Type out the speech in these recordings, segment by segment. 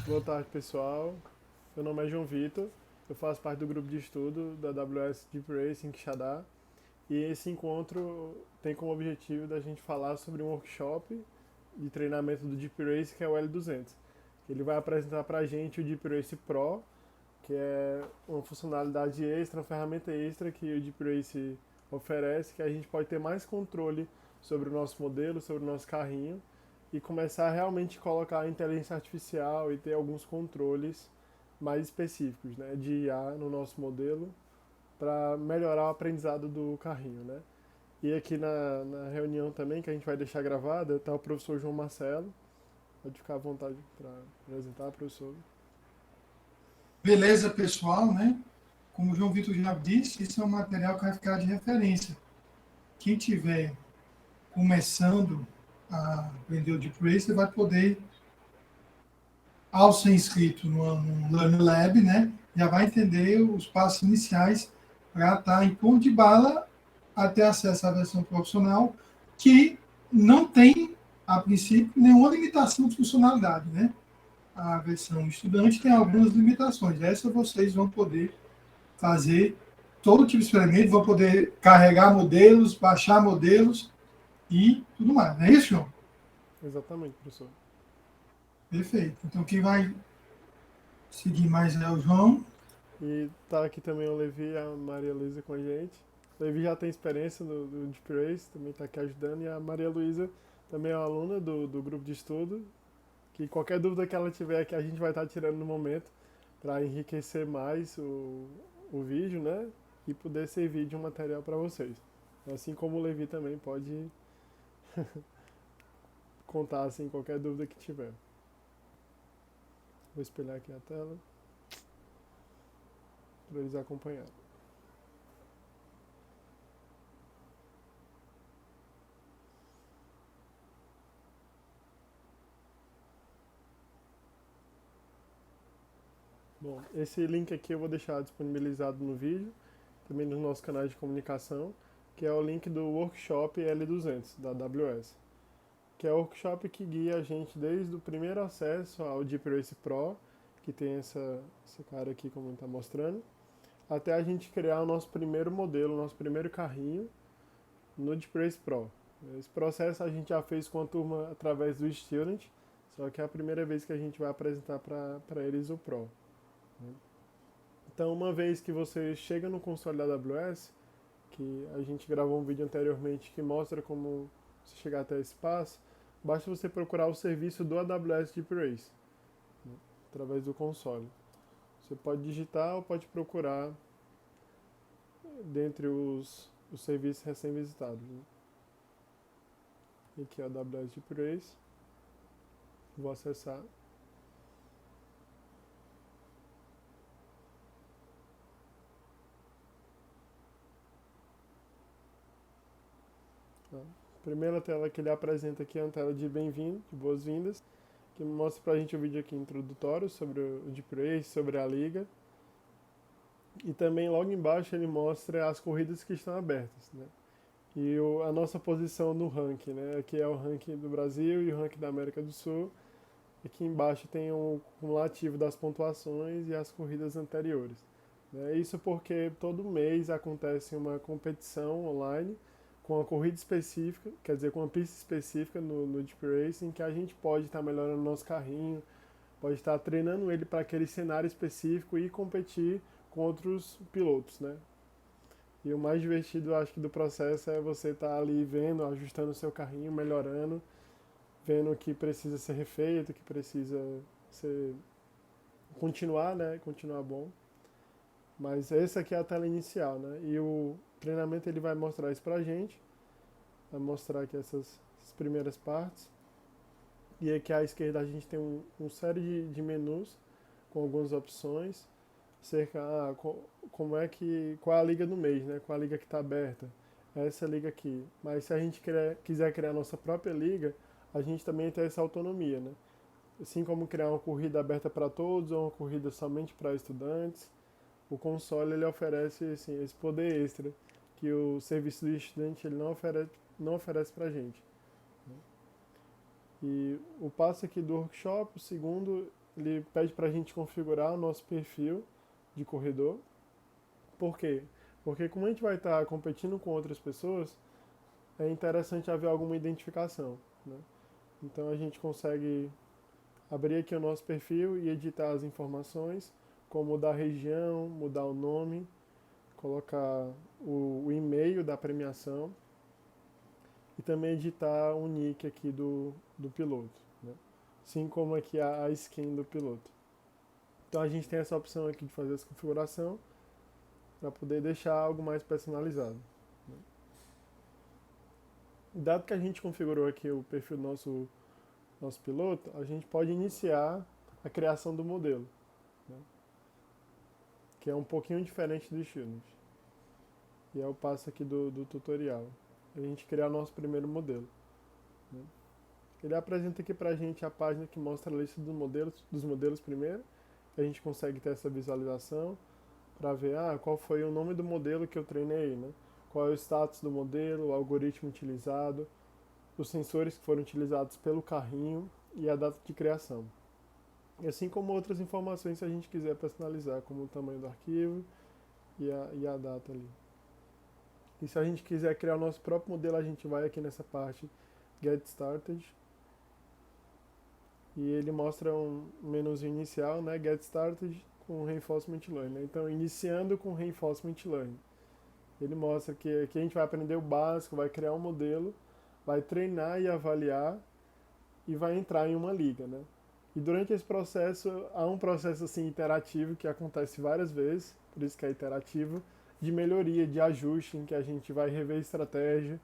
Boa tarde, pessoal. Meu nome é João Vitor. Eu faço parte do grupo de estudo da AWS Deep Racing Quixadá. E esse encontro tem como objetivo da gente falar sobre um workshop de treinamento do Deep Race, que é o L200. Ele vai apresentar para a gente o Deep Race Pro, que é uma funcionalidade extra, uma ferramenta extra que o Deep Race oferece, que a gente pode ter mais controle sobre o nosso modelo, sobre o nosso carrinho e começar a realmente colocar a inteligência artificial e ter alguns controles mais específicos, né, de IA no nosso modelo para melhorar o aprendizado do carrinho, né? E aqui na reunião também, que a gente vai deixar gravada, está o professor João Marcelo. Pode ficar à vontade para apresentar, professor. Beleza, pessoal, né? Como o João Vitor já disse, isso é um material que vai ficar de referência. Quem tiver começando a aprender o Deep Race vai poder, ao ser inscrito no Learn Lab, né? Já vai entender os passos iniciais para estar em ponto de bala até acesso à versão profissional, que não tem, a princípio, nenhuma limitação de funcionalidade, né? A versão estudante tem algumas limitações. Essa vocês vão poder fazer todo tipo de experimento, vão poder carregar modelos, baixar modelos e tudo mais. Não é isso, João? Exatamente, professor. Perfeito. Então, quem vai seguir mais é o João. E tá aqui também o Levi e a Maria Luísa com a gente. O Levi já tem experiência do Deep Race, também está aqui ajudando. E a Maria Luísa também é uma aluna do grupo de estudo, que qualquer dúvida que ela tiver aqui a gente vai estar tirando no momento para enriquecer mais o vídeo, né? E poder servir de um material para vocês. Assim como o Levi também pode contar assim qualquer dúvida que tiver. Vou espelhar aqui a tela para eles acompanharem. Bom, esse link aqui eu vou deixar disponibilizado no vídeo, também nos nossos canais de comunicação, que é o link do workshop L200 da AWS, que é o workshop que guia a gente desde o primeiro acesso ao Deep Race Pro, que tem esse cara aqui como está mostrando, até a gente criar o nosso primeiro modelo, o nosso primeiro carrinho no Deep Race Pro. Esse processo a gente já fez com a turma através do Student, só que é a primeira vez que a gente vai apresentar para eles o Pro. Então, uma vez que você chega no console da AWS, que a gente gravou um vídeo anteriormente que mostra como você chegar até esse passo, basta você procurar o serviço do AWS Deep Race, né, através do console. Você pode digitar ou pode procurar dentre os serviços recém-visitados. Né? Aqui é o AWS Deep Race. Vou acessar. Tá? A primeira tela que ele apresenta aqui é uma tela de bem-vindo, de boas-vindas, que mostra pra gente o vídeo aqui introdutório sobre o Deep Race, sobre a liga. E também logo embaixo ele mostra as corridas que estão abertas, né? E a nossa posição no ranking, né? Aqui é o ranking do Brasil e o ranking da América do Sul. Aqui embaixo tem um cumulativo das pontuações e as corridas anteriores. Né? Isso porque todo mês acontece uma competição online com uma corrida específica, quer dizer, com uma pista específica no Deep Racing, que a gente pode estar melhorando o nosso carrinho, pode estar treinando ele para aquele cenário específico e competir com outros pilotos, né? E o mais divertido, eu acho que do processo é você estar ali vendo, ajustando o seu carrinho, melhorando, vendo o que precisa ser refeito, o que precisa ser continuar, né? Continuar bom. Mas essa aqui é a tela inicial, né? E o treinamento ele vai mostrar isso pra gente, vai mostrar aqui essas primeiras partes. E aqui à esquerda a gente tem um série de menus com algumas opções cerca como é que qual é a liga do mês, né? Qual a liga que está aberta? É essa liga aqui. Mas se a gente quiser criar a nossa própria liga, a gente também tem essa autonomia, né? Assim como criar uma corrida aberta para todos ou uma corrida somente para estudantes, o console ele oferece assim, esse poder extra que o serviço do estudante ele não oferece para a gente. E o passo aqui do workshop, o segundo, ele pede para a gente configurar o nosso perfil de corredor. Por quê? Porque como a gente vai estar competindo com outras pessoas, é interessante haver alguma identificação, né? Então a gente consegue abrir aqui o nosso perfil e editar as informações, como mudar a região, mudar o nome, colocar o e-mail da premiação e também editar o nick aqui do piloto, né? Assim como aqui a skin do piloto. Então a gente tem essa opção aqui de fazer essa configuração para poder deixar algo mais personalizado, né? Dado que a gente configurou aqui o perfil do nosso piloto, a gente pode iniciar a criação do modelo, né? Que é um pouquinho diferente do Student. E é o passo aqui do tutorial. A gente criar o nosso primeiro modelo, né? Ele apresenta aqui pra gente a página que mostra a lista dos modelos primeiro. A gente consegue ter essa visualização para ver qual foi o nome do modelo que eu treinei, né? Qual é o status do modelo, o algoritmo utilizado, os sensores que foram utilizados pelo carrinho e a data de criação. E assim como outras informações se a gente quiser personalizar, como o tamanho do arquivo e a data ali. E se a gente quiser criar o nosso próprio modelo, a gente vai aqui nessa parte Get Started. E ele mostra um menuzinho inicial, né? Get Started com Reinforcement Learning. Então, iniciando com Reinforcement Learning. Ele mostra que aqui a gente vai aprender o básico, vai criar um modelo, vai treinar e avaliar e vai entrar em uma liga, né? E durante esse processo, há um processo assim interativo que acontece várias vezes, por isso que é iterativo, de melhoria, de ajuste, em que a gente vai rever a estratégia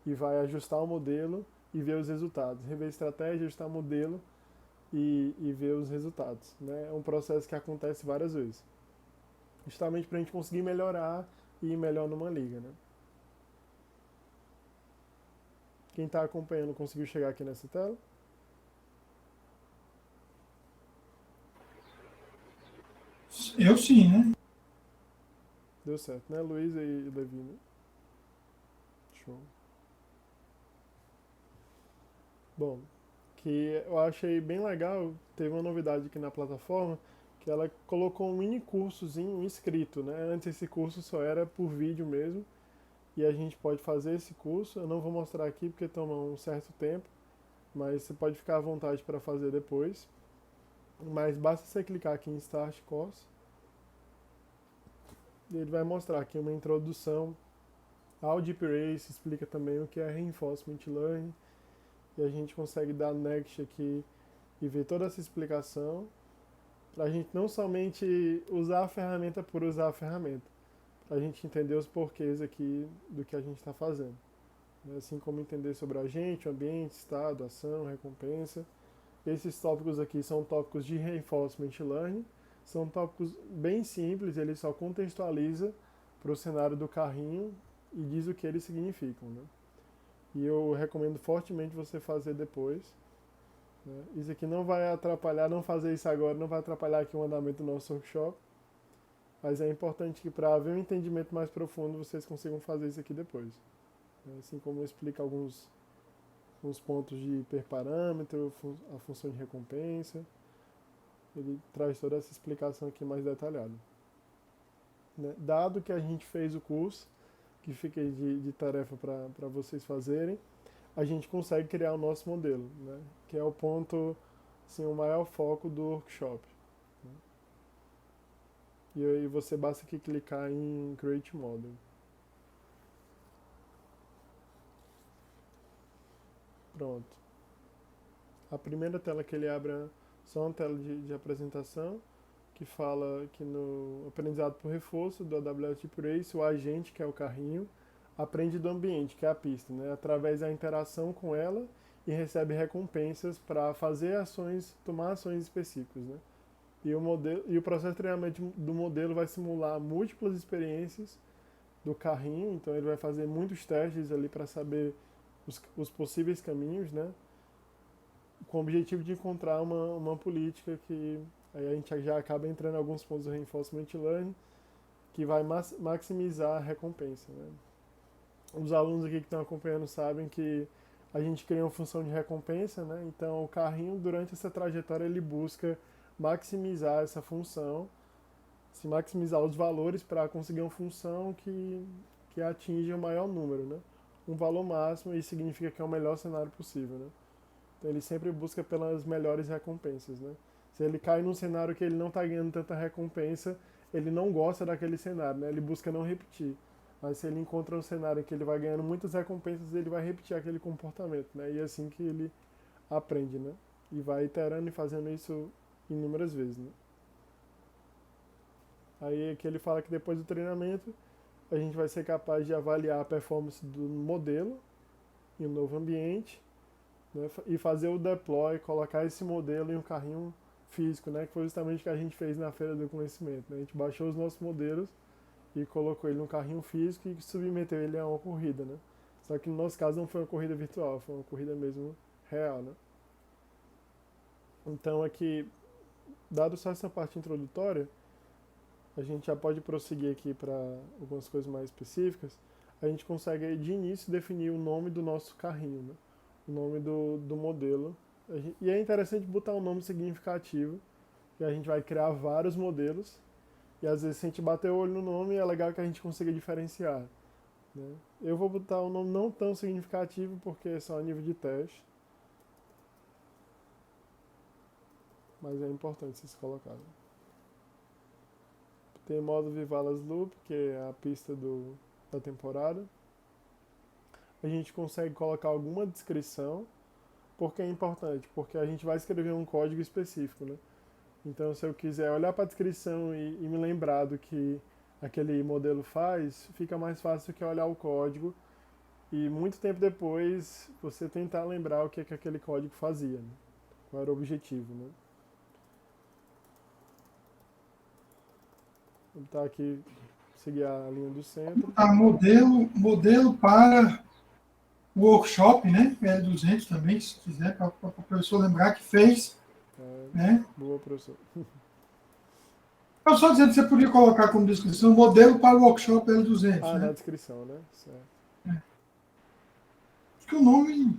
e vai ajustar o modelo e ver os resultados. Rever a estratégia, ajustar o modelo e ver os resultados, né? É um processo que acontece várias vezes, justamente para a gente conseguir melhorar e ir melhor numa liga, né? Quem está acompanhando conseguiu chegar aqui nessa tela? Eu sim, né? Deu certo, né? Luísa e Levi, né? Show. Bom, que eu achei bem legal, teve uma novidade aqui na plataforma, que ela colocou um mini cursozinho inscrito, né? Antes esse curso só era por vídeo mesmo, e a gente pode fazer esse curso. Eu não vou mostrar aqui porque toma um certo tempo, mas você pode ficar à vontade para fazer depois. Mas basta você clicar aqui em Start Course, e ele vai mostrar aqui uma introdução ao Deep Race, explica também o que é Reinforcement Learning, e a gente consegue dar Next aqui e ver toda essa explicação, para a gente não somente usar a ferramenta por usar a ferramenta, para a gente entender os porquês aqui do que a gente está fazendo. Assim como entender sobre a gente, o ambiente, estado, ação, recompensa. Esses tópicos aqui são tópicos de Reinforcement Learning, são tópicos bem simples, ele só contextualiza para o cenário do carrinho e diz o que eles significam, né? E eu recomendo fortemente você fazer depois, né? Isso aqui não vai atrapalhar, não fazer isso agora, não vai atrapalhar aqui o andamento do nosso workshop, mas é importante que para haver um entendimento mais profundo vocês consigam fazer isso aqui depois, né? Assim como eu explico alguns pontos de hiperparâmetro, a função de recompensa, ele traz toda essa explicação aqui mais detalhada, né? Dado que a gente fez o curso, que fica aí de tarefa para vocês fazerem, a gente consegue criar o nosso modelo, né? Que é o ponto, assim, o maior foco do workshop, né? E aí você basta aqui clicar em Create Model. Pronto. A primeira tela que ele abre é só uma tela de apresentação, que fala que no aprendizado por reforço do AWS Deep Race, o agente, que é o carrinho, aprende do ambiente, que é a pista, né? Através da interação com ela, e recebe recompensas para fazer ações, tomar ações específicas, né? E o processo de treinamento do modelo vai simular múltiplas experiências do carrinho, então ele vai fazer muitos testes ali para saber os possíveis caminhos, né? Com o objetivo de encontrar uma política que aí a gente já acaba entrando em alguns pontos do Reinforcement Learning, que vai maximizar a recompensa, né? Os alunos aqui que estão acompanhando sabem que a gente cria uma função de recompensa, né? Então o carrinho, durante essa trajetória, ele busca maximizar essa função, se maximizar os valores para conseguir uma função que atinge o maior número, né? Um valor máximo, isso significa que é o melhor cenário possível, né? Então ele sempre busca pelas melhores recompensas, né? Se ele cai num cenário que ele não está ganhando tanta recompensa, ele não gosta daquele cenário, né? Ele busca não repetir. Mas se ele encontra um cenário em que ele vai ganhando muitas recompensas, ele vai repetir aquele comportamento, né? E é assim que ele aprende, né? E vai iterando e fazendo isso inúmeras vezes, né? Aí aqui ele fala que depois do treinamento, a gente vai ser capaz de avaliar a performance do modelo em um novo ambiente, né? E fazer o deploy, colocar esse modelo em um carrinho físico, né? Que foi justamente o que a gente fez na Feira do Conhecimento, né? A gente baixou os nossos modelos e colocou ele num carrinho físico e submeteu ele a uma corrida, né? Só que no nosso caso não foi uma corrida virtual, foi uma corrida mesmo real, né? Então aqui, dado só essa parte introdutória, a gente já pode prosseguir aqui para algumas coisas mais específicas. A gente consegue de início definir o nome do nosso carrinho, né? O nome do modelo. E é interessante botar um nome significativo, que a gente vai criar vários modelos. E às vezes se a gente bater o olho no nome, é legal que a gente consiga diferenciar, né? Eu vou botar um nome não tão significativo, porque é só a nível de teste. Mas é importante vocês colocarem. Tem o modo Vivalas Loop, que é a pista da temporada. A gente consegue colocar alguma descrição. Por que é importante? Porque a gente vai escrever um código específico, né? Então, se eu quiser olhar para a descrição e me lembrar do que aquele modelo faz, fica mais fácil que olhar o código e muito tempo depois você tentar lembrar o que aquele código fazia, né? Qual era o objetivo, né? Vou botar aqui, seguir a linha do centro. Tá, modelo para o workshop, né? L200 também, se quiser, para o professor lembrar que fez, né? Boa, professor. Eu só dizendo que você podia colocar como descrição modelo para o workshop L200, Na né? descrição, né? Certo. Acho que o nome.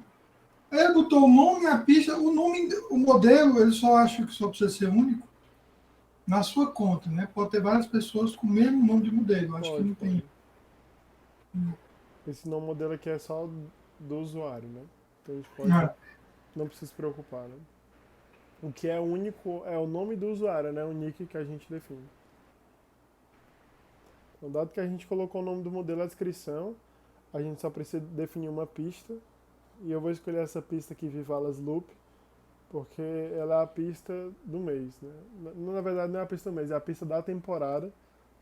Ele botou o nome, a pista, o nome, o modelo, ele só acha que só precisa ser único na sua conta, né? Pode ter várias pessoas com o mesmo nome de modelo. Acho que Pode, não pode. tem. Esse nome modelo aqui é só do usuário, né? Então a gente pode, Ah, não precisa se preocupar, né? O que é único é o nome do usuário, né? O nick que a gente define. Então, dado que a gente colocou o nome do modelo na descrição, a gente só precisa definir uma pista. E eu vou escolher essa pista aqui, Vivalas Loop, porque ela é a pista do mês, né? Na verdade não é a pista do mês, é a pista da temporada.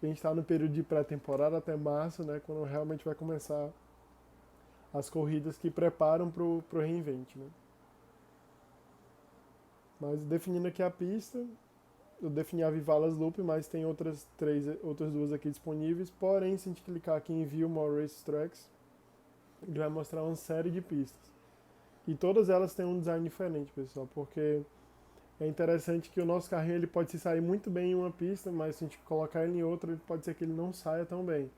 A gente está no período de pré-temporada até março, né? Quando realmente vai começar as corridas que preparam para o Reinvent, né? Mas definindo aqui a pista, eu defini a Vivalas Loop, mas tem outras duas aqui disponíveis. Porém, se a gente clicar aqui em View More Race Tracks, ele vai mostrar uma série de pistas. E todas elas têm um design diferente, pessoal, porque é interessante que o nosso carrinho ele pode se sair muito bem em uma pista, mas se a gente colocar ele em outra, ele pode ser que ele não saia tão bem.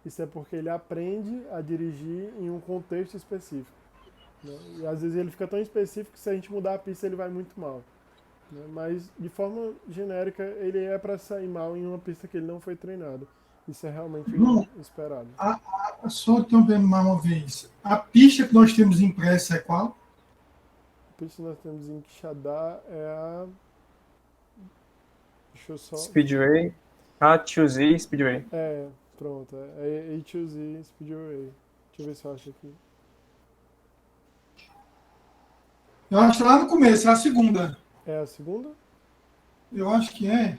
Isso é porque ele aprende a dirigir em um contexto específico, né? E às vezes ele fica tão específico que se a gente mudar a pista ele vai muito mal, né? Mas de forma genérica ele é para sair mal em uma pista que ele não foi treinado. Isso é realmente João, esperado. só então vendo mais uma vez. A pista que nós temos impressa é qual? A pista que nós temos em Quixadá é a... Deixa eu só... Speedway, A2Z Speedway. Pronto. É A2Z Speedway. Deixa eu ver se eu acho aqui. Eu acho que lá no começo, é a segunda. É a segunda? Eu acho que é.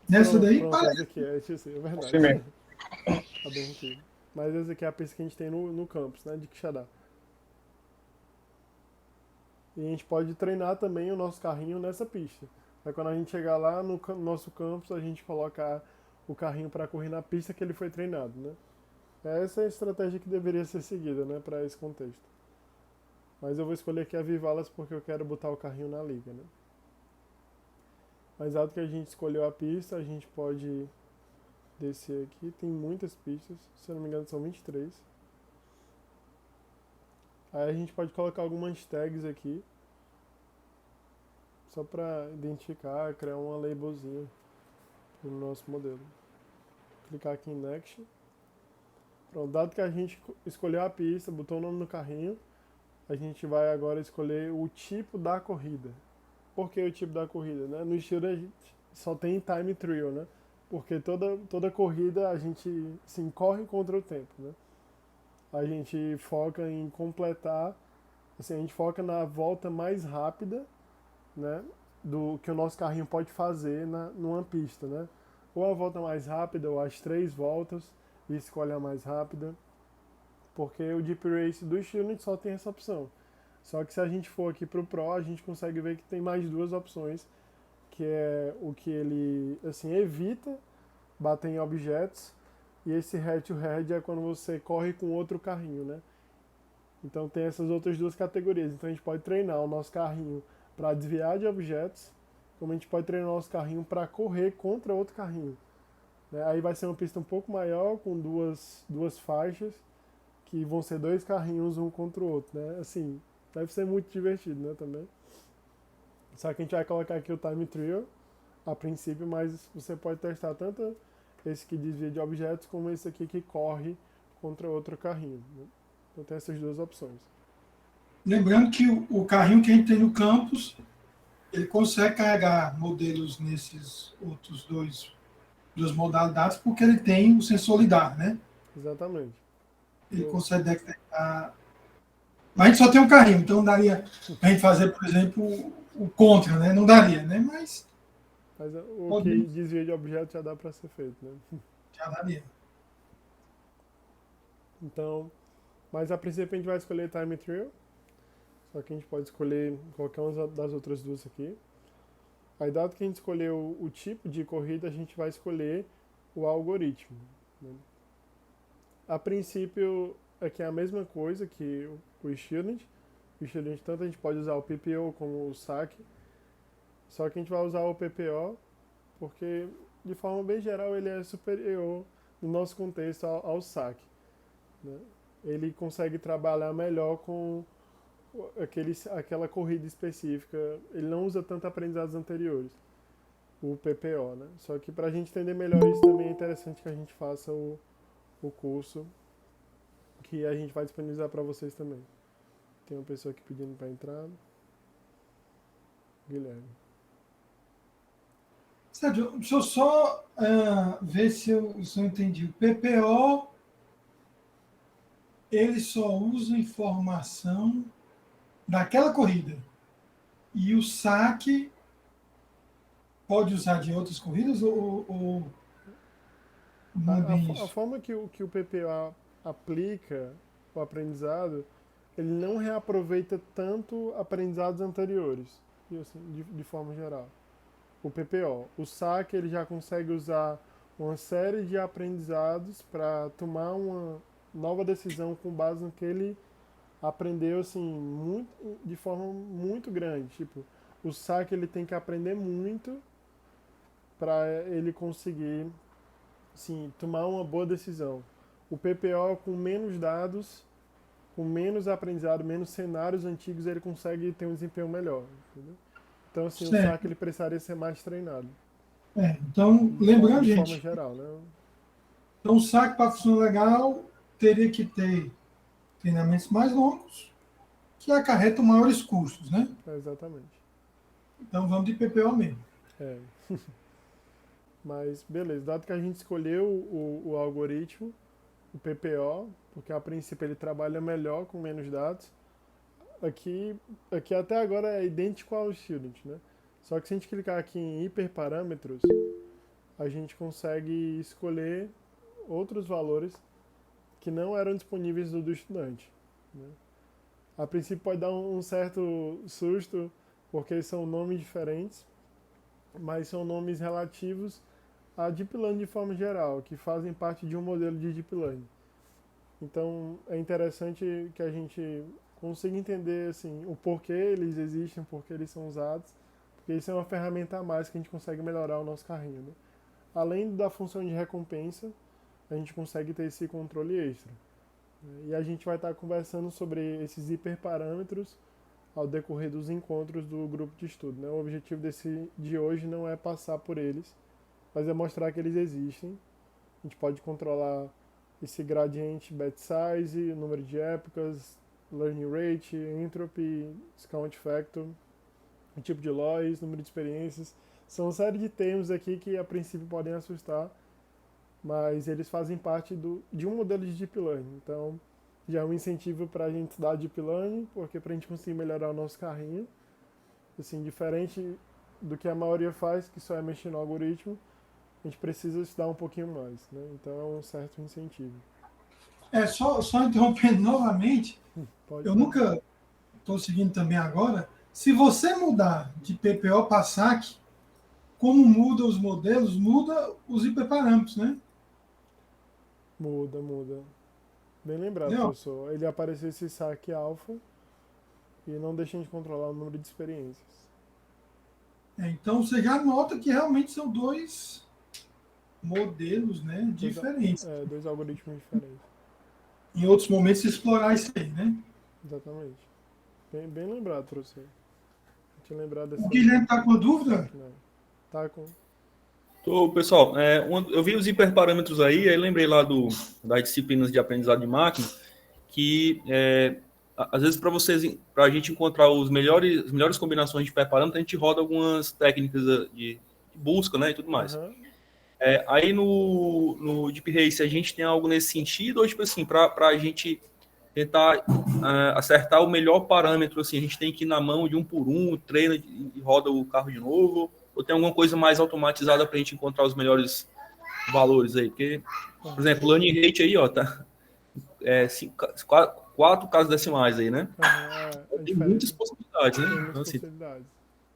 Nessa daí, Pronto, essa aqui é A2Z, é verdade. Sim mesmo. Tá bem aqui. Mas essa aqui é a pista que a gente tem no campus, né, de Quixadá. E a gente pode treinar também o nosso carrinho nessa pista. Aí quando a gente chegar lá no nosso campus, a gente coloca o carrinho para correr na pista que ele foi treinado, né? Essa é a estratégia que deveria ser seguida, né, para esse contexto. Mas eu vou escolher aqui a Vivalas porque eu quero botar o carrinho na liga, né? Mas dado que a gente escolheu a pista, a gente pode descer aqui. Tem muitas pistas, se eu não me engano são 23. Aí a gente pode colocar algumas tags aqui. só para identificar, criar uma labelzinha no nosso modelo. Clicar aqui em Next. Pronto, dado que a gente escolheu a pista, botou o nome no carrinho, a gente vai agora escolher o tipo da corrida. Por que o tipo da corrida, né? No estilo a gente só tem time trial, né? Porque toda corrida a gente assim, corre contra o tempo, né? A gente foca em completar, assim, a gente foca na volta mais rápida, né? Do que o nosso carrinho pode fazer numa pista, né? Ou a volta mais rápida, ou as 3 voltas, e escolhe a mais rápida. Porque o Deep Race do Student só tem essa opção. Só que se a gente for aqui para o Pro, a gente consegue ver que tem mais 2 opções, que é o que ele assim, evita bater em objetos, e esse head-to-head é quando você corre com outro carrinho, né? Então tem essas outras 2 categorias. Então a gente pode treinar o nosso carrinho para desviar de objetos, como a gente pode treinar o nosso carrinho para correr contra outro carrinho, né? Aí vai ser uma pista um pouco maior, com duas faixas, que vão ser 2 carrinhos um contra o outro, né? Assim, deve ser muito divertido, né, também. Só que a gente vai colocar aqui o Time Trial, a princípio, mas você pode testar tanto esse que desvia de objetos, como esse aqui que corre contra outro carrinho, né? Então tem essas 2 opções. Lembrando que o carrinho que a gente tem no campus, ele consegue carregar modelos nesses outros duas modalidades, porque ele tem o sensor lidar, né? Exatamente. Ele consegue detectar. Mas a gente só tem um carrinho, então não daria a gente fazer, por exemplo, o contra, né? Não daria, né? Mas o que podemos, desvia de objetos já dá para ser feito, né? já daria. Então, mas a princípio a gente vai escolher Time Trial, só que a gente pode escolher qualquer uma das outras 2 aqui. Aí, dado que a gente escolheu o tipo de corrida, a gente vai escolher o algoritmo, né? A princípio, aqui é a mesma coisa que o Student. O Student, tanto a gente pode usar o PPO como o SAC, só que a gente vai usar o PPO porque, de forma bem geral, ele é superior, no nosso contexto, ao SAC, né? Ele consegue trabalhar melhor com aquela corrida específica. Ele não usa tanto aprendizados anteriores, o PPO, né? Só que para a gente entender melhor isso também é interessante que a gente faça o curso, que a gente vai disponibilizar para vocês também. Tem uma pessoa aqui pedindo para entrar. Guilherme. Sérgio, deixa eu só ver se eu entendi. O PPO, ele só usa informação daquela corrida. E o saque pode usar de outras corridas ou não é bem A isso? forma que o PPO aplica o aprendizado, ele não reaproveita tanto aprendizados anteriores, e assim, de forma geral. O PPO. O SAC, ele já consegue usar uma série de aprendizados para tomar uma nova decisão com base no que ele aprendeu assim de forma muito grande. Tipo, o SAC ele tem que aprender muito para ele conseguir assim, tomar uma boa decisão. O PPO com menos dados, com menos aprendizado, menos cenários antigos, ele consegue ter um desempenho melhor, entendeu? Então, assim, o Certo. SAC ele precisaria ser mais treinado, Então, lembrando, de forma gente, geral, né? então o saque para funcionar legal teria que ter treinamentos mais longos, que acarretam maiores custos, né? Exatamente. Então vamos de PPO mesmo. É. Mas, beleza, dado que a gente escolheu o algoritmo, o PPO, porque a princípio ele trabalha melhor com menos dados, aqui até agora é idêntico ao Student, né? Só que se a gente clicar aqui em hiperparâmetros, a gente consegue escolher outros valores que não eram disponíveis do estudante, né? A princípio pode dar um certo susto, porque são nomes diferentes, mas são nomes relativos a Deep Learning de forma geral, que fazem parte de um modelo de Deep Learning. Então é interessante que a gente consiga entender assim, o porquê eles existem, porquê eles são usados, porque isso é uma ferramenta a mais que a gente consegue melhorar o nosso carrinho, né? Além da função de recompensa, a gente consegue ter esse controle extra. E a gente vai estar conversando sobre esses hiperparâmetros ao decorrer dos encontros do grupo de estudo, né? O objetivo de hoje não é passar por eles, mas é mostrar que eles existem. A gente pode controlar esse gradiente batch size, número de épocas, learning rate, entropy, count factor, o tipo de loss, número de experiências. São uma série de termos aqui que a princípio podem assustar, mas eles fazem parte de um modelo de Deep Learning. Então, já é um incentivo para a gente estudar Deep Learning, porque para a gente conseguir melhorar o nosso carrinho, assim, diferente do que a maioria faz, que só é mexer no algoritmo, a gente precisa estudar um pouquinho mais, né? Então é um certo incentivo. Só interrompendo novamente, Pode eu falar. nunca estou seguindo também agora. Se você mudar de PPO para SAC, como muda os modelos, muda os hiperparâmetros, né? Muda, muda. Bem lembrado, Entendeu? professor. Ele apareceu esse saque alfa e não deixa a gente controlar o número de experiências. Então você já nota que realmente são dois modelos, né, Dois, diferentes. dois algoritmos diferentes. Em outros momentos explorar isso aí, né? Exatamente. Bem lembrado, professor. Eu tinha lembrado O dessa. Guilherme está com a dúvida? Não. Tá com. Tô, pessoal, eu vi os hiperparâmetros aí lembrei lá das disciplinas de aprendizado de máquina, que às vezes para a gente encontrar as melhores combinações de hiperparâmetros, a gente roda algumas técnicas de busca, né, e tudo mais. Aham. Aí no Deep Race a gente tem algo nesse sentido, ou tipo assim, para a gente tentar acertar o melhor parâmetro, assim, a gente tem que ir na mão de um por um, treina e roda o carro de novo, ou tem alguma coisa mais automatizada para a gente encontrar os melhores valores aí? Porque, por exemplo, o learning rate aí, ó, tá 4 casas decimais aí, né? Aham, é Tem muitas diferente. possibilidades, né? Tem muitas Então, assim, possibilidades.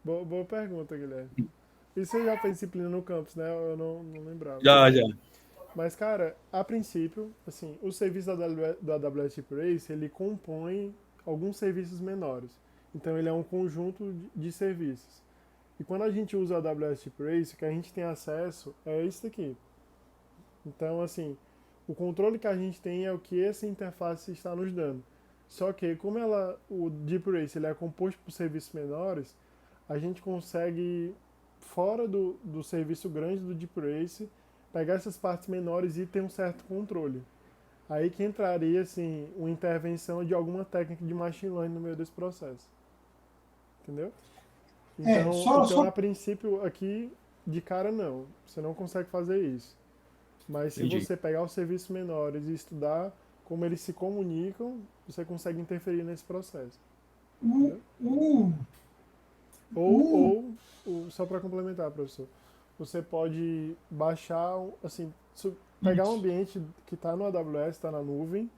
Boa pergunta, Guilherme. Isso você já fez disciplina no campus, né? Eu não lembrava. já. Mas, cara, a princípio, assim, o serviço do AWS Deep Race, ele compõe alguns serviços menores. Então, ele é um conjunto de serviços. E quando a gente usa o AWS Deep Race, o que a gente tem acesso é isso daqui. Então, assim, o controle que a gente tem é o que essa interface está nos dando. Só que, como o Deep Race ele é composto por serviços menores, a gente consegue, fora do serviço grande do Deep Race, pegar essas partes menores e ter um certo controle. Aí que entraria, assim, uma intervenção de alguma técnica de machine learning no meio desse processo. Entendeu? Então, a princípio, aqui, de cara, não. Você não consegue fazer isso. Mas se Entendi. você pegar os serviços menores e estudar como eles se comunicam, você consegue interferir nesse processo. O, o, o, Só para complementar, professor, você pode baixar, assim, pegar um ambiente que está no AWS, está na nuvem,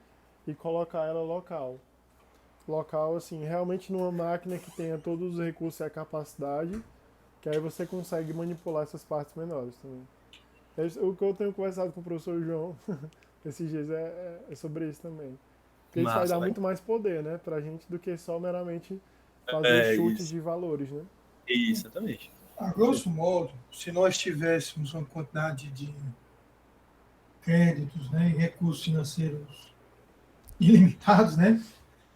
e colocar ela local. Local, assim, realmente numa máquina que tenha todos os recursos e a capacidade, que aí você consegue manipular essas partes menores também. O que eu tenho conversado com o professor João esses dias é sobre isso também. Porque isso vai Massa, dar velho. muito mais poder, né, pra gente do que só meramente fazer chutes Isso. de valores, né? Isso, exatamente. a grosso modo, se nós tivéssemos uma quantidade de créditos, né, e recursos financeiros ilimitados, né?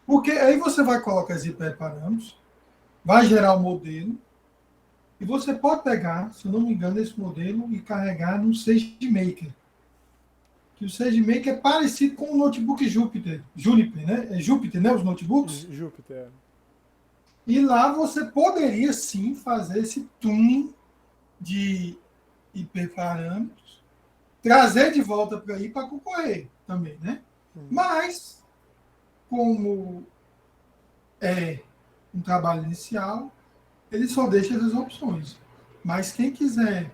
Porque aí você vai colocar os hiperparâmetros, vai gerar o modelo, e você pode pegar, se eu não me engano, esse modelo e carregar no SageMaker. Que o SageMaker é parecido com o notebook Juniper, né? É Jupyter, né? Os notebooks. Júpiter. E lá você poderia sim fazer esse tuning de hiperparâmetros, trazer de volta para aí para concorrer também, né? Mas, como é um trabalho inicial, ele só deixa essas opções. Mas quem quiser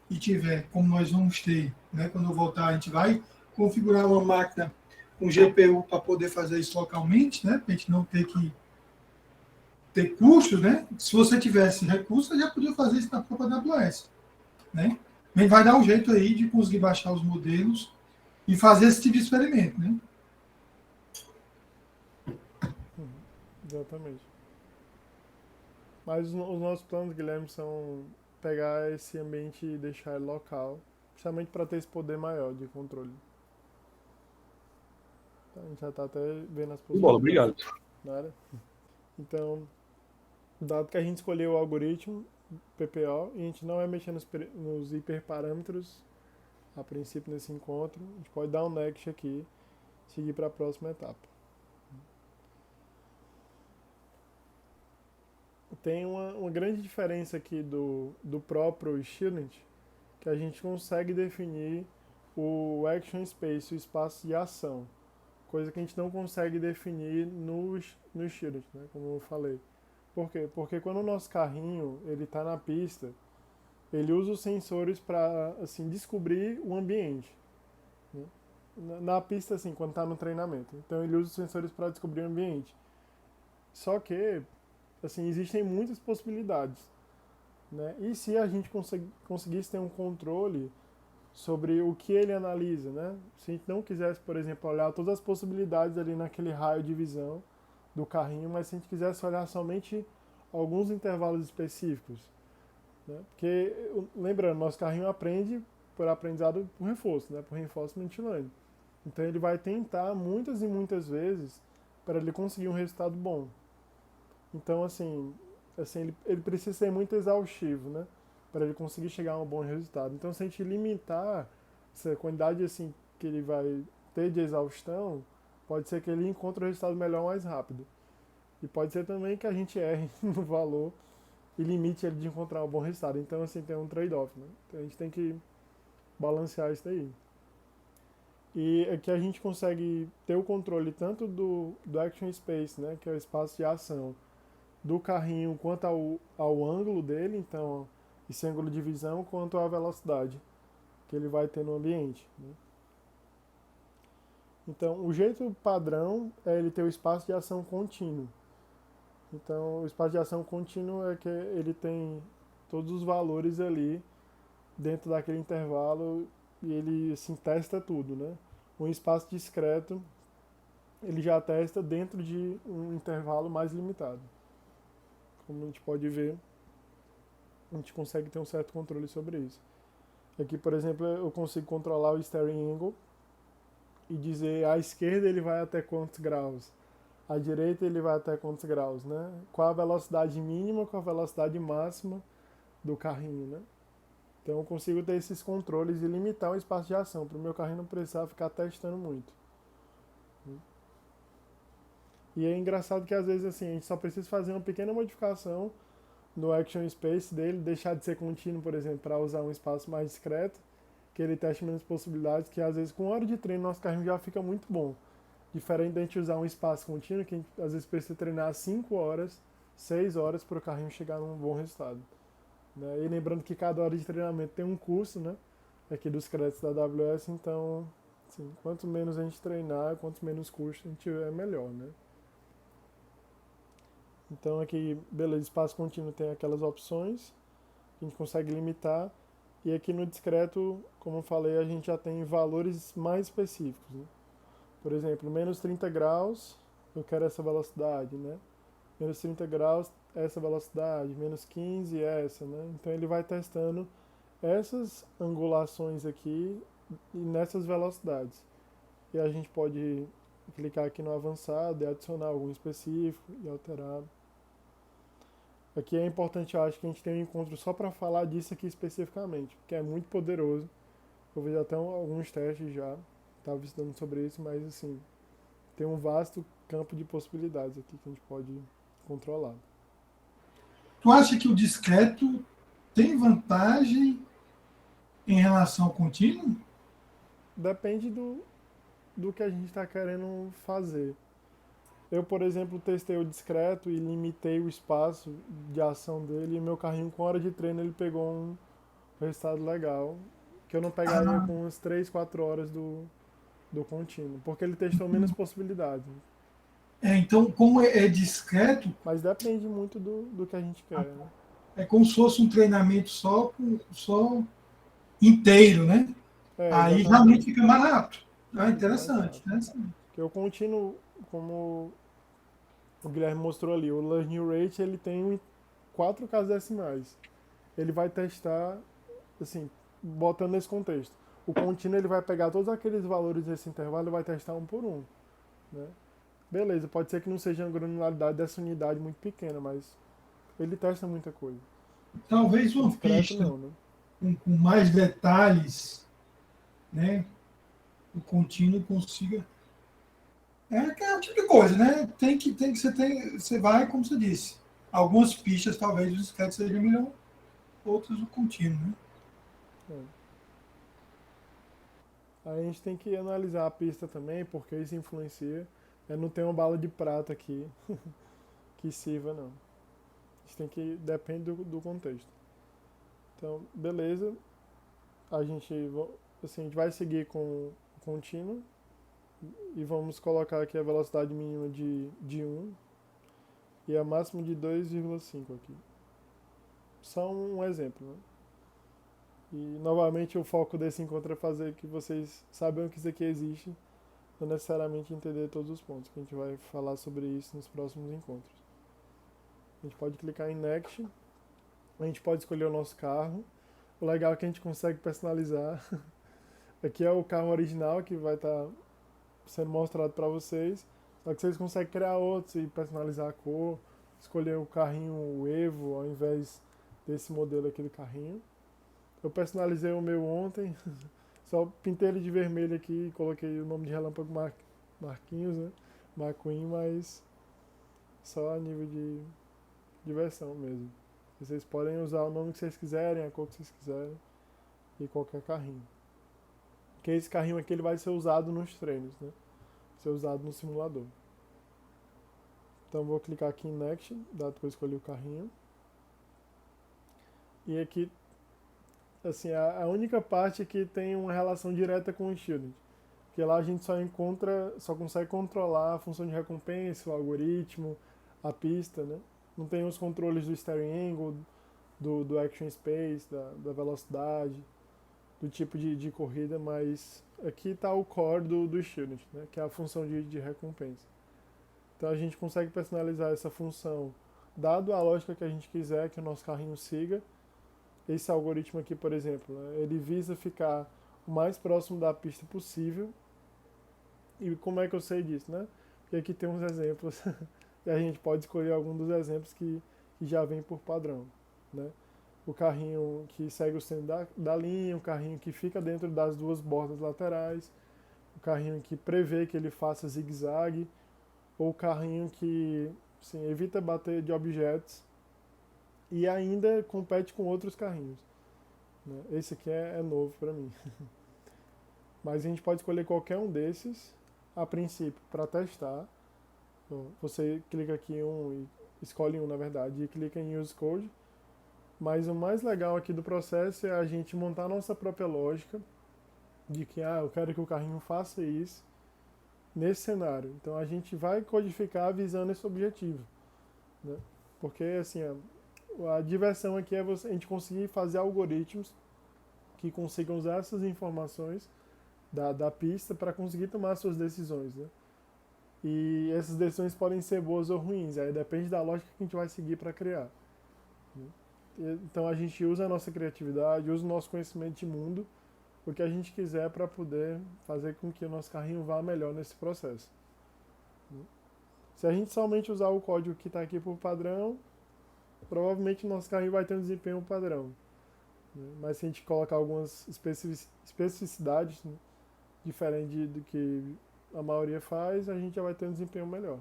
e tiver, como nós vamos ter, né, quando eu voltar, a gente vai configurar uma máquina com GPU para poder fazer isso localmente, né, para a gente não ter que ter custos, né? Se você tivesse recursos, você já podia fazer isso na própria AWS, né? A gente vai dar um jeito aí de conseguir baixar os modelos e fazer esse tipo de experimento, né? Exatamente. Mas os nossos planos, Guilherme, são pegar esse ambiente e deixar ele local, justamente para ter esse poder maior de controle. Então, a gente já está até vendo as Bola, obrigado. possibilidades na área. Então, dado que a gente escolheu o algoritmo PPO e a gente não vai mexer nos hiperparâmetros a princípio nesse encontro, a gente pode dar um next aqui e seguir para a próxima etapa. Tem uma grande diferença aqui do próprio student, que a gente consegue definir o action space, o espaço de ação, coisa que a gente não consegue definir no student, né, como eu falei. Por quê? Porque quando o nosso carrinho ele está na pista, ele usa os sensores para assim, descobrir o ambiente, né? Na pista, assim, quando está no treinamento. Então ele usa os sensores para descobrir o ambiente. Só que assim, existem muitas possibilidades, né? E se a gente conseguisse ter um controle sobre o que ele analisa, né? Se a gente não quisesse, por exemplo, olhar todas as possibilidades ali naquele raio de visão do carrinho, mas se a gente quisesse olhar somente alguns intervalos específicos, né? Porque, lembrando, nosso carrinho aprende por aprendizado por reforço, né? Por reinforcement learning. Então ele vai tentar muitas e muitas vezes para ele conseguir um resultado bom. Então, assim ele precisa ser muito exaustivo, né? Para ele conseguir chegar a um bom resultado. Então, se a gente limitar essa quantidade assim, que ele vai ter de exaustão, pode ser que ele encontre o resultado melhor mais rápido. E pode ser também que a gente erre no valor e limite ele de encontrar um bom resultado. Então, assim, tem um trade-off, né? Então, a gente tem que balancear isso daí. E aqui a gente consegue ter o controle tanto do action space, né? Que é o espaço de ação, do carrinho quanto ao ângulo dele, então esse ângulo de visão, quanto à velocidade que ele vai ter no ambiente, né? Então, o jeito padrão é ele ter o espaço de ação contínuo. Então, o espaço de ação contínuo é que ele tem todos os valores ali dentro daquele intervalo e ele assim, testa tudo, né? Um espaço discreto, ele já testa dentro de um intervalo mais limitado. Como a gente pode ver, a gente consegue ter um certo controle sobre isso. Aqui, por exemplo, eu consigo controlar o steering angle e dizer à esquerda ele vai até quantos graus, à direita ele vai até quantos graus, né? Qual a velocidade mínima, qual a velocidade máxima do carrinho, né? Então eu consigo ter esses controles e limitar o espaço de ação, para o meu carrinho não precisar ficar testando muito. E é engraçado que às vezes assim, a gente só precisa fazer uma pequena modificação no action space dele, deixar de ser contínuo, por exemplo, para usar um espaço mais discreto, que ele teste menos possibilidades, que às vezes com hora de treino nosso carrinho já fica muito bom. Diferente da gente usar um espaço contínuo, que a gente às vezes precisa treinar 5 horas, 6 horas para o carrinho chegar num bom resultado, né? E lembrando que cada hora de treinamento tem um custo, né? Aqui dos créditos da AWS, então, assim, quanto menos a gente treinar, quanto menos custo a gente tiver, melhor, né? Então aqui, beleza, espaço contínuo tem aquelas opções, a gente consegue limitar. E aqui no discreto, como eu falei, a gente já tem valores mais específicos, né? Por exemplo, menos 30 graus, eu quero essa velocidade, né? Menos 30 graus, essa velocidade, menos 15, essa, né? Então ele vai testando essas angulações aqui e nessas velocidades. E a gente pode clicar aqui no avançado e adicionar algum específico e alterar. Aqui é importante, eu acho, que a gente tenha um encontro só para falar disso aqui especificamente, porque é muito poderoso. Eu vejo até alguns testes já, estava estudando sobre isso, mas assim, tem um vasto campo de possibilidades aqui que a gente pode controlar. Tu acha que o discreto tem vantagem em relação ao contínuo? Depende do que a gente está querendo fazer. Eu, por exemplo, testei o discreto e limitei o espaço de ação dele e meu carrinho com hora de treino ele pegou um resultado legal, que eu não pegaria com umas 3, 4 horas do contínuo, porque ele testou menos possibilidades. Então, como é discreto, Mas depende muito do que a gente quer, né? é como se fosse um treinamento só inteiro, né? Aí Exatamente. realmente fica mais rápido. Ah, Fica mais interessante, rápido. interessante. Porque o contínuo, como o Guilherme mostrou ali, o learning rate ele tem 4 casas decimais. Ele vai testar, assim, botando nesse contexto. O contínuo ele vai pegar todos aqueles valores desse intervalo e vai testar um por um, né? beleza, pode ser que não seja a granularidade dessa unidade muito pequena, mas ele testa muita coisa. Talvez O uma discreto pista não, né? com mais detalhes, né? O contínuo consiga. É aquele tipo de coisa, né? Você vai, como você disse. Algumas pistas talvez o discreto seja melhor, outras o contínuo, né? É. Aí a gente tem que analisar a pista também, porque isso influencia. Eu não tenho uma bala de prata aqui que sirva, não. A gente tem que. Depende do contexto. Então, beleza. A gente, assim, a gente vai seguir com o contínuo e vamos colocar aqui a velocidade mínima de 1 e a máxima de 2,5 aqui. Só um exemplo, né? E novamente o foco desse encontro é fazer que vocês saibam que isso aqui existe, não necessariamente entender todos os pontos, que a gente vai falar sobre isso nos próximos encontros. A gente pode clicar em Next, a gente pode escolher o nosso carro. O legal é que a gente consegue personalizar. Aqui é o carro original que vai estar sendo mostrado para vocês, só que vocês conseguem criar outros e personalizar a cor, escolher o carrinho o Evo ao invés desse modelo aqui do carrinho. Eu personalizei o meu ontem, só pintei ele de vermelho aqui e coloquei o nome de Relâmpago Marquinhos, né? McQueen, mas só a nível de diversão mesmo. Vocês podem usar o nome que vocês quiserem, a cor que vocês quiserem e qualquer carrinho. Porque esse carrinho aqui ele vai ser usado nos treinos, né? Ser usado no simulador. Então vou clicar aqui em Next, dado que eu escolhi o carrinho. E aqui, assim, a única parte que tem uma relação direta com o Student. Porque lá a gente só consegue controlar a função de recompensa, o algoritmo, a pista, né? Não tem os controles do steering angle, do action space, da velocidade, do tipo de corrida, mas aqui está o core do Student, né? Que é a função de recompensa. Então a gente consegue personalizar essa função, dado a lógica que a gente quiser que o nosso carrinho siga. Esse algoritmo aqui, por exemplo, né, ele visa ficar o mais próximo da pista possível. E como é que eu sei disso, né? Porque aqui tem uns exemplos e a gente pode escolher algum dos exemplos que já vem por padrão, né? O carrinho que segue o centro da linha, o carrinho que fica dentro das duas bordas laterais, o carrinho que prevê que ele faça zigue-zague, ou o carrinho que assim, evita bater de objetos e ainda compete com outros carrinhos, né? Esse aqui é novo para mim. Mas a gente pode escolher qualquer um desses, a princípio, para testar. Então, você clica aqui e escolhe um, na verdade, e clica em Use Code. Mas o mais legal aqui do processo é a gente montar a nossa própria lógica de que, eu quero que o carrinho faça isso nesse cenário. Então a gente vai codificar visando esse objetivo, né? Porque, assim, a diversão aqui é a gente conseguir fazer algoritmos que consigam usar essas informações da pista para conseguir tomar suas decisões, né? E essas decisões podem ser boas ou ruins, aí depende da lógica que a gente vai seguir para criar, né? Então a gente usa a nossa criatividade, usa o nosso conhecimento de mundo, o que a gente quiser para poder fazer com que o nosso carrinho vá melhor nesse processo, né? Se a gente somente usar o código que está aqui por padrão, provavelmente o nosso carrinho vai ter um desempenho padrão, né? Mas se a gente colocar algumas especificidades, né, diferente do que a maioria faz, a gente já vai ter um desempenho melhor,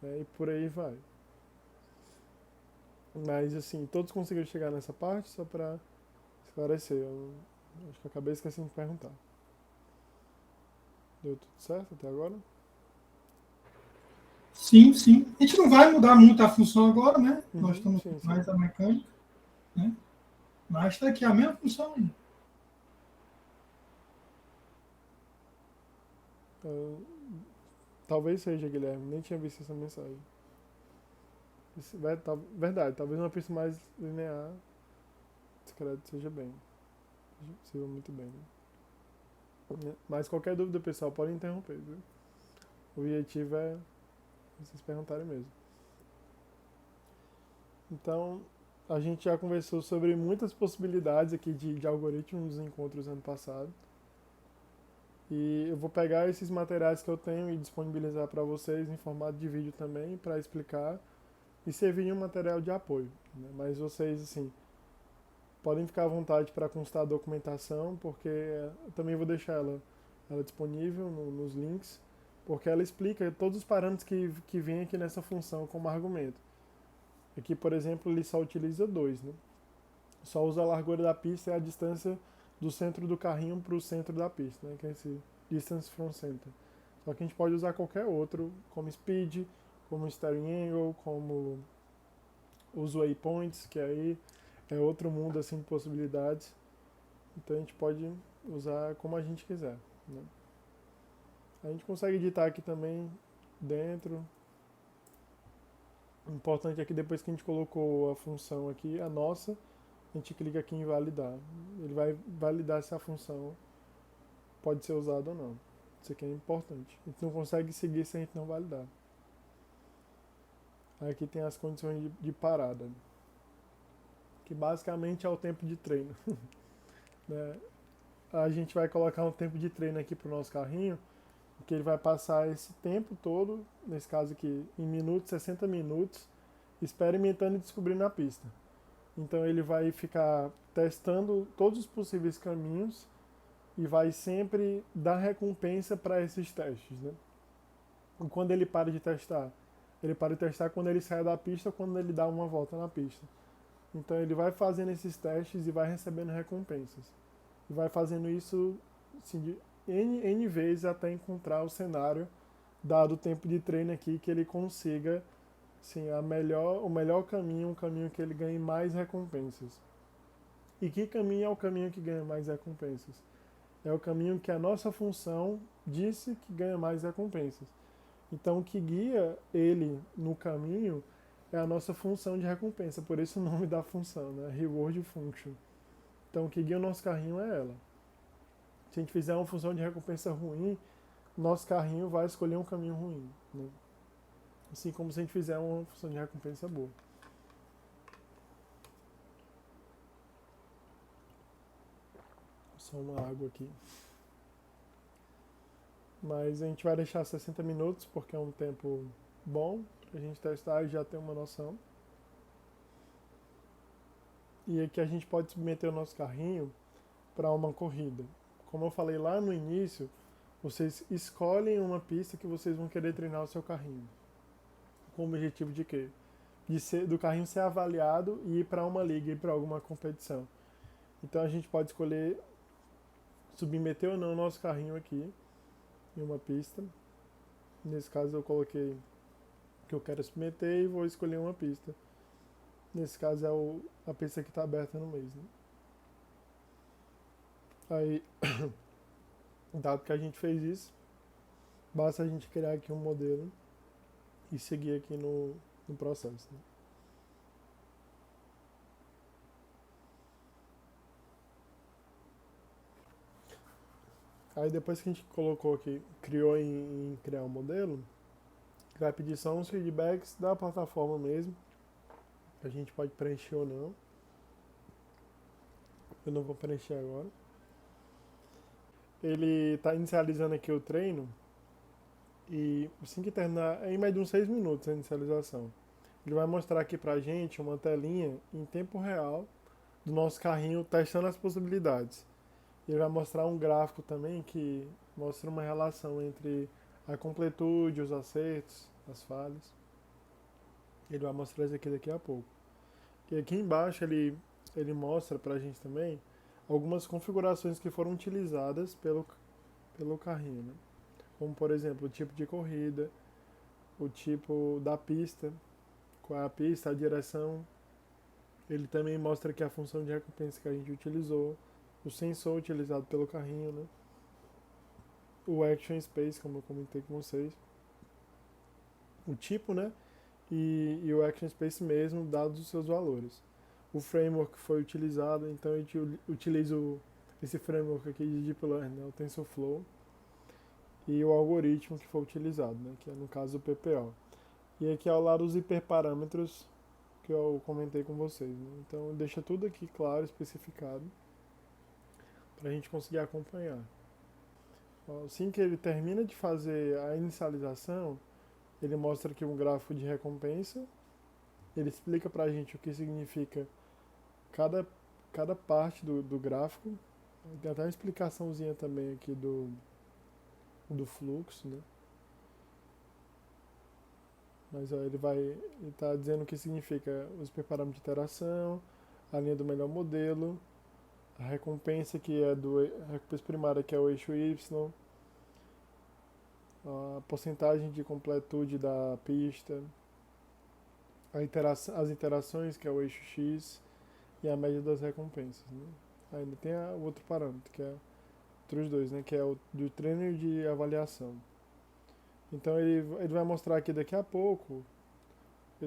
né? E por aí vai. Mas assim, todos conseguiram chegar nessa parte, só para esclarecer. Eu acho que eu acabei esquecendo de perguntar. Deu tudo certo até agora? Sim, sim. A gente não vai mudar muito a função agora, né? Nós estamos Sim, sim. mais a mecânica, né? Mas está aqui a mesma função aí. Talvez seja, Guilherme. Nem tinha visto essa mensagem. Verdade, talvez uma pista mais linear, discreto, seja bem. Seja muito bem, né? Mas qualquer dúvida, pessoal, pode interromper, viu? O objetivo é vocês perguntarem mesmo. Então, a gente já conversou sobre muitas possibilidades aqui de algoritmos nos encontros ano passado. E eu vou pegar esses materiais que eu tenho e disponibilizar para vocês em formato de vídeo também, para explicar e servir de um material de apoio, né? Mas vocês, assim, podem ficar à vontade para consultar a documentação, porque eu também vou deixar ela disponível nos links, porque ela explica todos os parâmetros que vêm aqui nessa função como argumento. Aqui, por exemplo, ele só utiliza 2, né? Só usa a largura da pista e a distância do centro do carrinho para o centro da pista, né? Que é esse distance from center. Só que a gente pode usar qualquer outro, como speed, como steering angle, como os waypoints, que aí é outro mundo assim de possibilidades. Então a gente pode usar como a gente quiser, né? A gente consegue editar aqui também dentro. O importante é que depois que a gente colocou a função aqui, a nossa, a gente clica aqui em validar. Ele vai validar se a função pode ser usada ou não. Isso aqui é importante. A gente não consegue seguir se a gente não validar. Aqui tem as condições de parada, que basicamente é o tempo de treino. Né? A gente vai colocar um tempo de treino aqui para o nosso carrinho, que ele vai passar esse tempo todo, nesse caso aqui, em minutos, 60 minutos, experimentando e descobrindo a pista. Então ele vai ficar testando todos os possíveis caminhos e vai sempre dar recompensa para esses testes, né? E quando ele para de testar? Ele para de testar quando ele sai da pista ou quando ele dá uma volta na pista. Então ele vai fazendo esses testes e vai recebendo recompensas. E vai fazendo isso assim, de N vezes até encontrar o cenário, dado o tempo de treino aqui, que ele consiga assim, o melhor caminho, um caminho que ele ganhe mais recompensas. E que caminho é o caminho que ganha mais recompensas? É o caminho que a nossa função disse que ganha mais recompensas. Então o que guia ele no caminho é a nossa função de recompensa, por isso o nome da função, né? Reward Function. Então o que guia o nosso carrinho é ela. Se a gente fizer uma função de recompensa ruim, nosso carrinho vai escolher um caminho ruim, né? Assim como se a gente fizer uma função de recompensa boa. Só uma água aqui. Mas a gente vai deixar 60 minutos porque é um tempo bom pra gente testar e já ter uma noção. E aqui a gente pode submeter o nosso carrinho para uma corrida. Como eu falei lá no início, vocês escolhem uma pista que vocês vão querer treinar o seu carrinho. Com o objetivo de quê? Do carrinho ser avaliado e ir para uma liga, ir para alguma competição. Então a gente pode escolher submeter ou não o nosso carrinho aqui em uma pista. Nesse caso eu coloquei que eu quero submeter e vou escolher uma pista. Nesse caso é a pista que está aberta no mês, né? Aí, dado que a gente fez isso, basta a gente criar aqui um modelo e seguir aqui no processo, né? Aí depois que a gente colocou aqui, criou em criar um modelo, vai pedir só uns feedbacks da plataforma mesmo. A gente pode preencher ou não. Eu não vou preencher agora. Ele está inicializando aqui o treino. E assim que terminar, em mais de uns 6 minutos a inicialização. Ele vai mostrar aqui pra gente uma telinha em tempo real do nosso carrinho testando as possibilidades. Ele vai mostrar um gráfico também que mostra uma relação entre a completude, os acertos, as falhas. Ele vai mostrar isso aqui daqui a pouco. E aqui embaixo ele mostra pra gente também algumas configurações que foram utilizadas pelo carrinho, né? Como por exemplo o tipo de corrida, o tipo da pista, qual é a pista, a direção. Ele também mostra aqui a função de recompensa que a gente utilizou, o sensor utilizado pelo carrinho, né? O Action Space, como eu comentei com vocês, o tipo, né? E o Action Space mesmo, dados os seus valores. O framework que foi utilizado, então a gente utiliza esse framework aqui de Deep Learning, né? O TensorFlow, e o algoritmo que foi utilizado, né? Que é no caso o PPO. E aqui ao lado os hiperparâmetros que eu comentei com vocês, né? Então deixa tudo aqui claro, especificado, para a gente conseguir acompanhar. Assim que ele termina de fazer a inicialização, ele mostra aqui um gráfico de recompensa, ele explica pra gente o que significa cada, cada parte do gráfico, tem até uma explicaçãozinha também aqui do fluxo, né? Mas ó, ele está dizendo o que significa os hiperparâmetros de interação, a linha do melhor modelo, a recompensa a recompensa primária que é o eixo Y, a porcentagem de completude da pista, as interações que é o eixo X e a média das recompensas, né? Ainda tem o outro parâmetro que é entre os dois, né? Que é o do treino e de avaliação. Então ele vai mostrar aqui daqui a pouco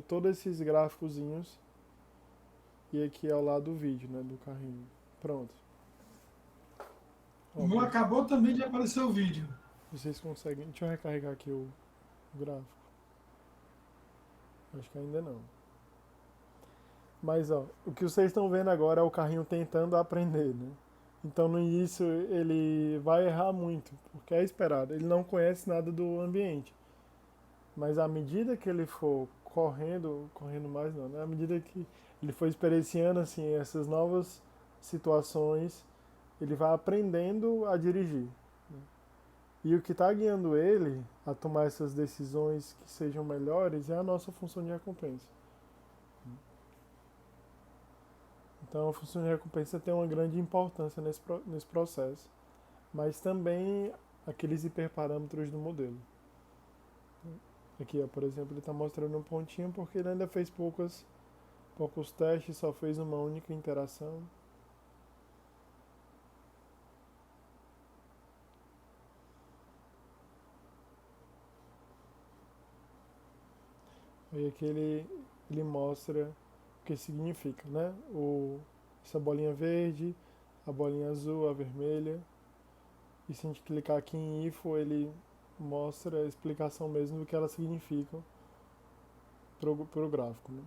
todos esses gráficozinhos e aqui ao lado do vídeo, né, do carrinho. Pronto. O meu acabou também de aparecer o vídeo. Vocês conseguem... Deixa eu recarregar aqui o gráfico. Acho que ainda não. Mas, ó, o que vocês estão vendo agora é o carrinho tentando aprender, né? Então, no início, ele vai errar muito, porque é esperado. Ele não conhece nada do ambiente. Mas à medida que ele for correndo mais não, né? À medida que ele for experienciando, assim, essas novas situações, ele vai aprendendo a dirigir. Né? E o que está guiando ele a tomar essas decisões que sejam melhores é a nossa função de recompensa. Então, a função de recompensa tem uma grande importância nesse processo, mas também aqueles hiperparâmetros do modelo. Aqui, ó, por exemplo, ele está mostrando um pontinho porque ele ainda fez poucos testes, só fez uma única interação. E aqui ele mostra o que significa, né? Essa bolinha verde, a bolinha azul, a vermelha. E se a gente clicar aqui em info, ele mostra a explicação mesmo do que elas significam pro gráfico, né?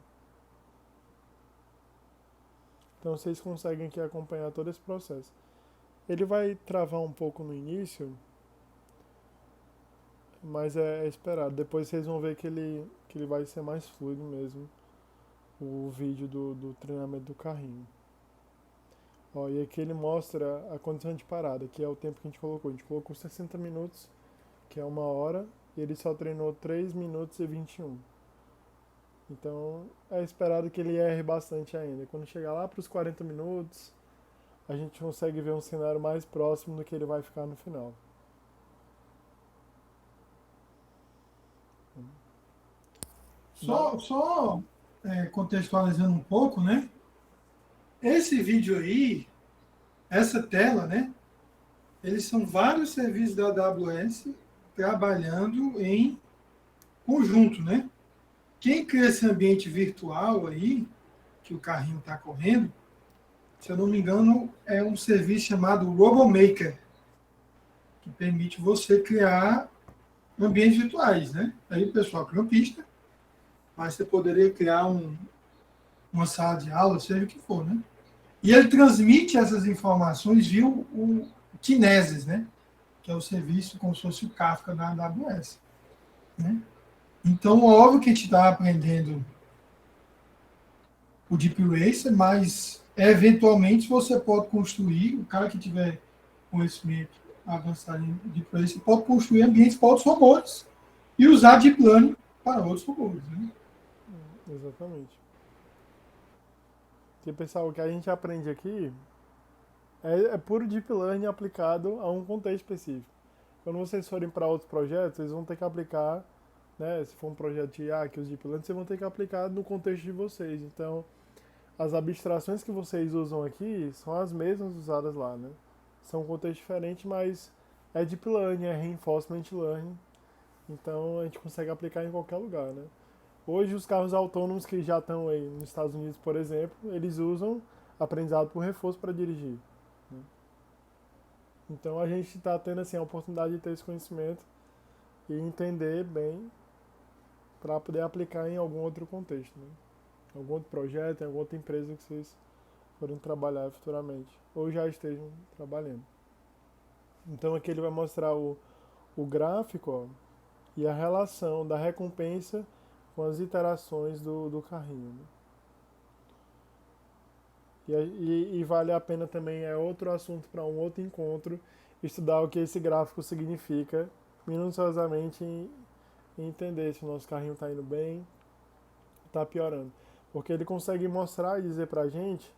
Então vocês conseguem aqui acompanhar todo esse processo. Ele vai travar um pouco no início, mas é esperado. Depois vocês vão ver que ele vai ser mais fluido mesmo, o vídeo do treinamento do carrinho. Ó, e aqui ele mostra a condição de parada, que é o tempo que a gente colocou. A gente colocou 60 minutos, que é 1 hora, e ele só treinou 3 minutos e 21. Então é esperado que ele erre bastante ainda. Quando chegar lá para os 40 minutos, a gente consegue ver um cenário mais próximo do que ele vai ficar no final. Só contextualizando um pouco, né? Esse vídeo aí, essa tela, né? Eles são vários serviços da AWS trabalhando em conjunto, né? Quem cria esse ambiente virtual aí, que o carrinho está correndo, se eu não me engano, é um serviço chamado RoboMaker, que permite você criar ambientes virtuais, né? Aí o pessoal cria uma pista, mas você poderia criar uma sala de aula, seja o que for, né? E ele transmite essas informações via o Kinesis, né? Que é o serviço como se fosse o Kafka da AWS. Né? Então, óbvio que a gente está aprendendo o Deep Racer, mas eventualmente você pode construir, o cara que tiver conhecimento avançado em Deep Racer pode construir ambientes para outros robôs e usar Deep Learning para outros robôs. Né? Exatamente. Porque, pessoal, o que a gente aprende aqui é puro Deep Learning aplicado a um contexto específico. Quando vocês forem para outros projetos, vocês vão ter que aplicar, né? Se for um projeto de IA, que os Deep Learning, vocês vão ter que aplicar no contexto de vocês. Então, as abstrações que vocês usam aqui são as mesmas usadas lá, né? São um contexto diferente, mas é Deep Learning, é Reinforcement Learning. Então, a gente consegue aplicar em qualquer lugar, né? Hoje, os carros autônomos que já estão aí nos Estados Unidos, por exemplo, eles usam aprendizado por reforço para dirigir. Né? Então, a gente está tendo assim, a oportunidade de ter esse conhecimento e entender bem para poder aplicar em algum outro contexto. Né? Algum outro projeto, em alguma outra empresa que vocês forem trabalhar futuramente, ou já estejam trabalhando. Então aqui ele vai mostrar o gráfico, ó, e a relação da recompensa com as iterações do carrinho, né? E vale a pena também, é outro assunto para um outro encontro, estudar o que esse gráfico significa minuciosamente e entender se o nosso carrinho está indo bem, está piorando. Porque ele consegue mostrar e dizer para a gente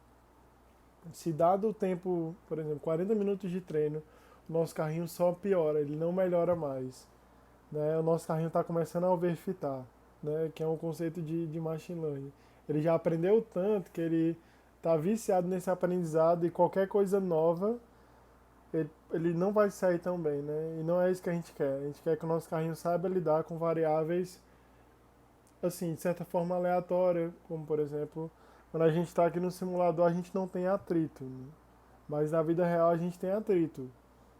se dado o tempo, por exemplo, 40 minutos de treino, o nosso carrinho só piora, ele não melhora mais, né? O nosso carrinho está começando a overfitar, né? Que é um conceito de machine learning. Ele já aprendeu tanto que ele está viciado nesse aprendizado e qualquer coisa nova ele não vai sair tão bem, né? E não é isso que a gente quer. A gente quer que o nosso carrinho saiba lidar com variáveis, assim, de certa forma aleatória, como por exemplo, quando a gente está aqui no simulador a gente não tem atrito, né? Mas na vida real a gente tem atrito.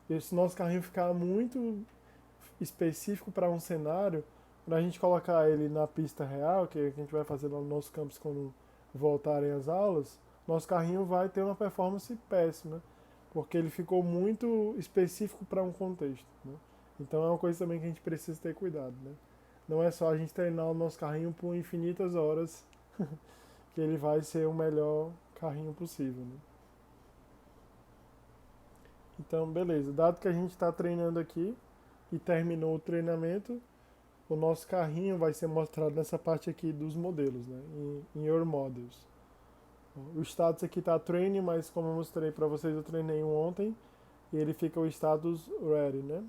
E se o nosso carrinho ficar muito específico para um cenário, para a gente colocar ele na pista real, que a gente vai fazer lá no nosso campus quando voltarem as aulas, nosso carrinho vai ter uma performance péssima, porque ele ficou muito específico para um contexto, né? Então é uma coisa também que a gente precisa ter cuidado, né? Não é só a gente treinar o nosso carrinho por infinitas horas que ele vai ser o melhor carrinho possível, né? Então, beleza. Dado que a gente está treinando aqui e terminou o treinamento, o nosso carrinho vai ser mostrado nessa parte aqui dos modelos, né? Em Your Models. O status aqui está training, mas como eu mostrei para vocês, eu treinei um ontem e ele fica o status ready, né?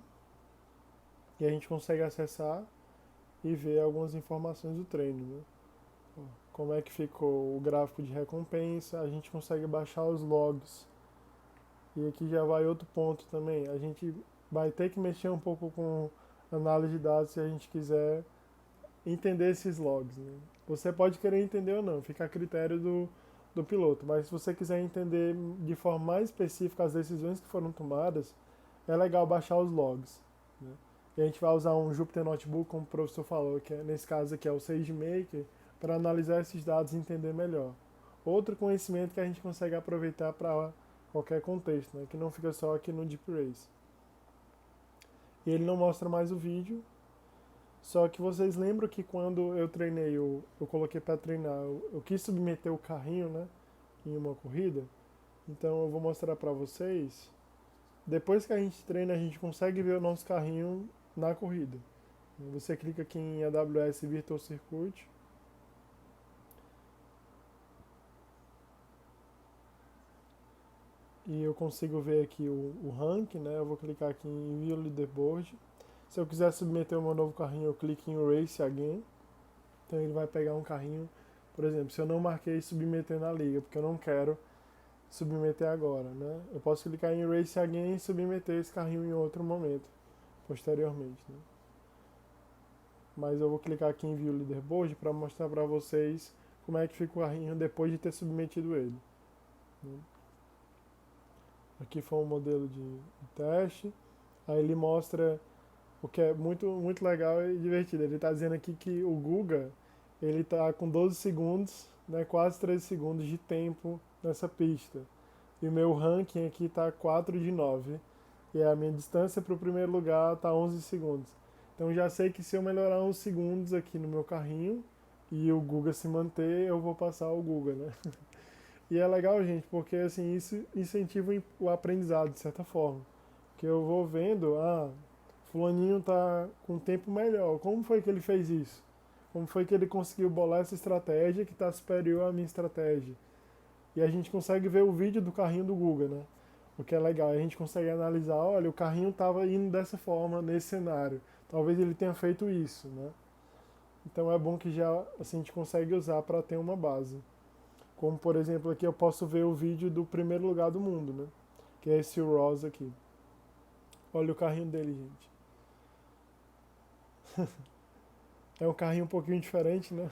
E a gente consegue acessar e ver algumas informações do treino, né? Como é que ficou o gráfico de recompensa, a gente consegue baixar os logs. E aqui já vai outro ponto também, a gente vai ter que mexer um pouco com análise de dados se a gente quiser entender esses logs, né? Você pode querer entender ou não, fica a critério do piloto, mas se você quiser entender de forma mais específica as decisões que foram tomadas, é legal baixar os logs, né? E a gente vai usar um Jupyter Notebook, como o professor falou, que nesse caso aqui é o SageMaker, para analisar esses dados e entender melhor. Outro conhecimento que a gente consegue aproveitar para qualquer contexto, né? Que não fica só aqui no Deep Race. E ele não mostra mais o vídeo, só que vocês lembram que quando eu treinei, eu coloquei para treinar, eu quis submeter o carrinho, né, em uma corrida. Então eu vou mostrar para vocês. Depois que a gente treina, a gente consegue ver o nosso carrinho na corrida. Você clica aqui em AWS Virtual Circuit. E eu consigo ver aqui o rank, né? Eu vou clicar aqui em View Leaderboard. Se eu quiser submeter o meu novo carrinho, eu clico em Race Again. Então ele vai pegar um carrinho, por exemplo, se eu não marquei submeter na liga, porque eu não quero submeter agora, né? Eu posso clicar em Race Again e submeter esse carrinho em outro momento, posteriormente, né? Mas eu vou clicar aqui em View Leaderboard para mostrar para vocês como é que fica o carrinho depois de ter submetido ele, né? Aqui foi um modelo de teste. Aí ele mostra o que é muito, muito legal e divertido. Ele está dizendo aqui que o Guga ele está com 12 segundos, né, quase 13 segundos de tempo nessa pista. E o meu ranking aqui está 4 de 9. E a minha distância para o primeiro lugar está 11 segundos. Então já sei que se eu melhorar uns segundos aqui no meu carrinho e o Guga se manter, eu vou passar o Guga, né? E é legal, gente, porque assim, isso incentiva o aprendizado, de certa forma. Porque eu vou vendo, fulaninho tá com um tempo melhor. Como foi que ele fez isso? Como foi que ele conseguiu bolar essa estratégia que está superior à minha estratégia? E a gente consegue ver o vídeo do carrinho do Guga, né? O que é legal, a gente consegue analisar, olha, o carrinho estava indo dessa forma, nesse cenário. Talvez ele tenha feito isso, né? Então é bom que já assim, a gente consegue usar para ter uma base. Como, por exemplo, aqui eu posso ver o vídeo do primeiro lugar do mundo, né? Que é esse Ross aqui. Olha o carrinho dele, gente. É um carrinho um pouquinho diferente, né?